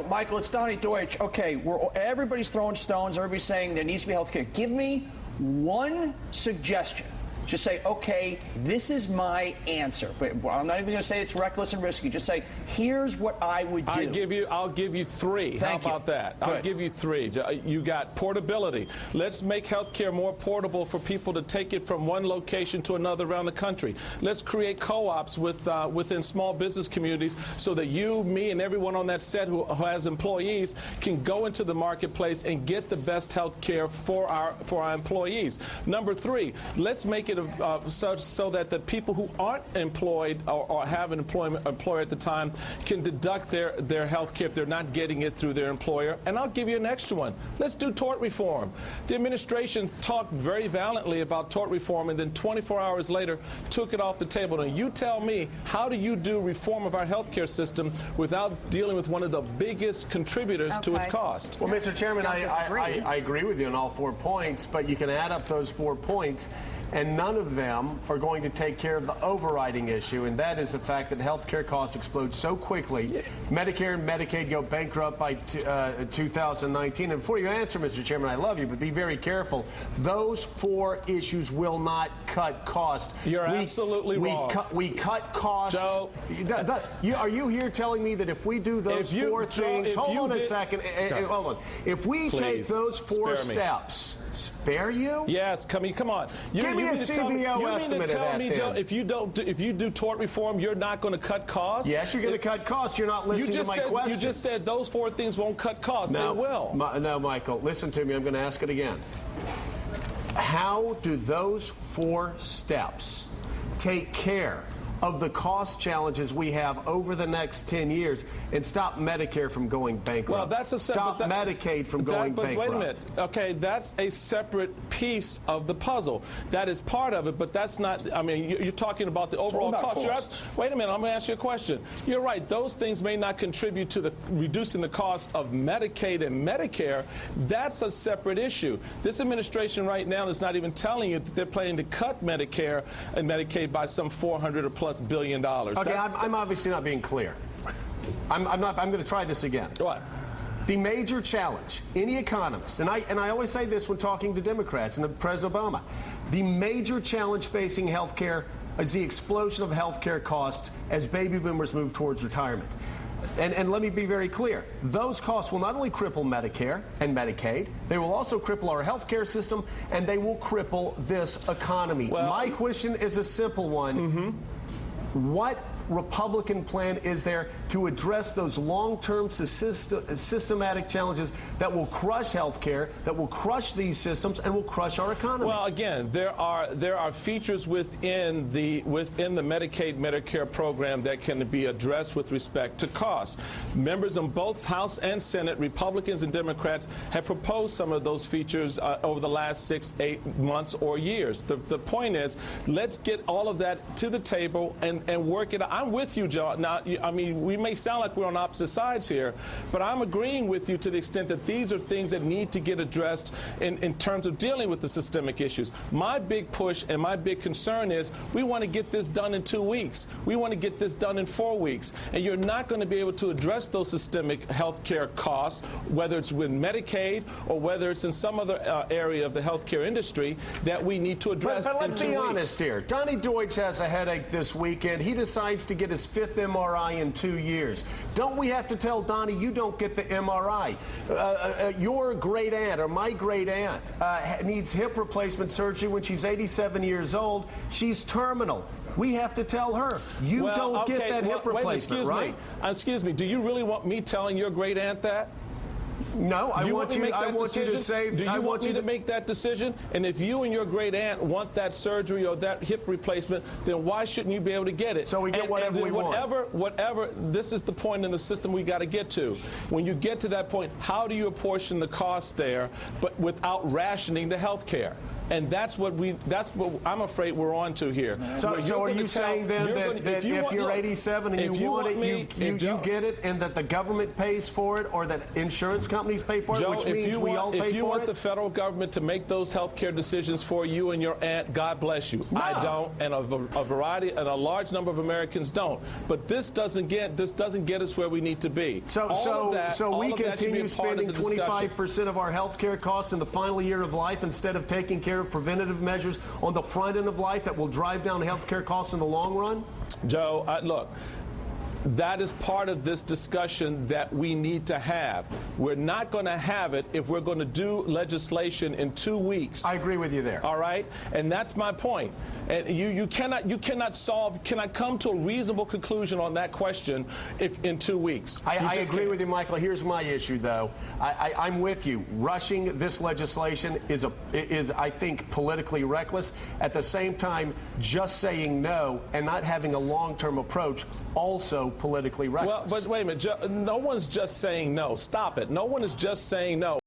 Michael, it's Donnie Deutsch. Okay, everybody's throwing stones. Everybody's saying there needs to be health care. Give me one suggestion. Just say, okay, this is my answer. But I'm not even going to say it's reckless and risky. Just say, here's what I would do. I'll give you three. How about that? I'll give you three. You got portability. Let's make health care more portable for people to take it from one location to another around the country. Let's create co-ops within small business communities so that you, me, and everyone on that set who has employees can go into the marketplace and get the best health care for our employees. Number three, let's make it so that the people who aren't employed or have an employer at the time can deduct their health care if they're not getting it through their employer. And I'll give you an extra one. Let's do tort reform. The administration talked very valiantly about tort reform and then 24 hours later took it off the table. And you tell me, how do you do reform of our health care system without dealing with one of the biggest contributors to its cost? Well, Mr. Chairman, I agree with you on all 4 points, but you can add up those 4 points and none of them are going to take care of the overriding issue, and that is the fact that health care costs explode so quickly. Medicare and Medicaid go bankrupt by 2019. And before you answer, Mr. Chairman, I love you, but be very careful. Those 4 issues will not cut costs. You're absolutely wrong. We cut costs. Joe, are you here telling me that if we do those 4 things, hold on a second, hold on. If we take those 4 steps, spare you? Yes, come on. Give me a CBO estimate of that, Joe, if you do tort reform, you're not going to cut costs? Yes, you're going to cut costs. You're not listening to my question. You just said those 4 things won't cut costs. No, they will. No, Michael, listen to me. I'm going to ask it again. How do those 4 steps take care of the cost challenges we have over the next 10 years and stop Medicare from going bankrupt? Well, that's a stop Medicaid from going bankrupt. Wait a minute. Okay, that's a separate piece of the puzzle. That is part of it, but that's not, I mean, you're talking about the overall cost. Wait a minute, I'm going to ask you a question. You're right, those things may not contribute to the reducing the cost of Medicaid and Medicare. That's a separate issue. This administration right now is not even telling you that they're planning to cut Medicare and Medicaid by some $400 or plus billion. Okay, I'm obviously not being clear. I'm going to try this again. Go on. The major challenge, any economist, and I always say this when talking to Democrats and President Obama, the major challenge facing health care is the explosion of health care costs as baby boomers move towards retirement. And let me be very clear. Those costs will not only cripple Medicare and Medicaid, they will also cripple our health care system, and they will cripple this economy. Well, my question is a simple one. What Republican plan is there to address those long-term systematic challenges that will crush health care, that will crush these systems, and will crush our economy? Well, again, there are features within the Medicaid Medicare program that can be addressed with respect to cost. Members on both House and Senate, Republicans and Democrats, have proposed some of those features over the last 6-8 months or years. The point is, let's get all of that to the table and work it out. I'm with you, Joe. Now, I mean, we may sound like we're on opposite sides here, but I'm agreeing with you to the extent that these are things that need to get addressed in terms of dealing with the systemic issues. My big push and my big concern is we want to get this done in 2 weeks. We want to get this done in 4 weeks. And you're not going to be able to address those systemic health care costs, whether it's with Medicaid or whether it's in some other area of the health care industry that we need to address but let's be honest here. Donnie Deutsch has a headache this weekend. He decides to get his 5th MRI in 2 years. Don't we have to tell Donnie, you don't get the MRI? Your great aunt or my great aunt needs hip replacement surgery when she's 87 years old. She's terminal. We have to tell her, you don't get that hip replacement, right? Excuse me. Do you really want me telling your great aunt that? No, I want you to say. Do you want me to make that decision? And if you and your great aunt want that surgery or that hip replacement, then why shouldn't you be able to get it? So we get whatever we want. Whatever. This is the point in the system we got to get to. When you get to that point, how do you apportion the cost there, but without rationing the health care? And that's what I'm afraid we're on to here. So are you saying then that if you're 87 and you want it, you get it, and that the government pays for it, or that insurance companies pay for it, Joe, which means we all pay for it? If you want the federal government to make those health care decisions for you and your aunt, God bless you. No. I don't, and a variety, and a large number of Americans don't. But this doesn't get us where we need to be. So we continue spending 25% of our health care costs in the final year of life instead of taking care of preventative measures on the front end of life that will drive down health care costs in the long run? Joe, look. That is part of this discussion that we need to have. We're not going to have it if we're going to do legislation in 2 weeks. I agree with you there. All right? And that's my point. And you cannot come to a reasonable conclusion on that question in 2 weeks. I agree with you, Michael. Here's my issue, though. I'm with you. Rushing this legislation is, I think, politically reckless. At the same time, just saying no and not having a long-term approach also politically reckless. Well, but wait a minute. No one's just saying no. Stop it. No one is just saying no.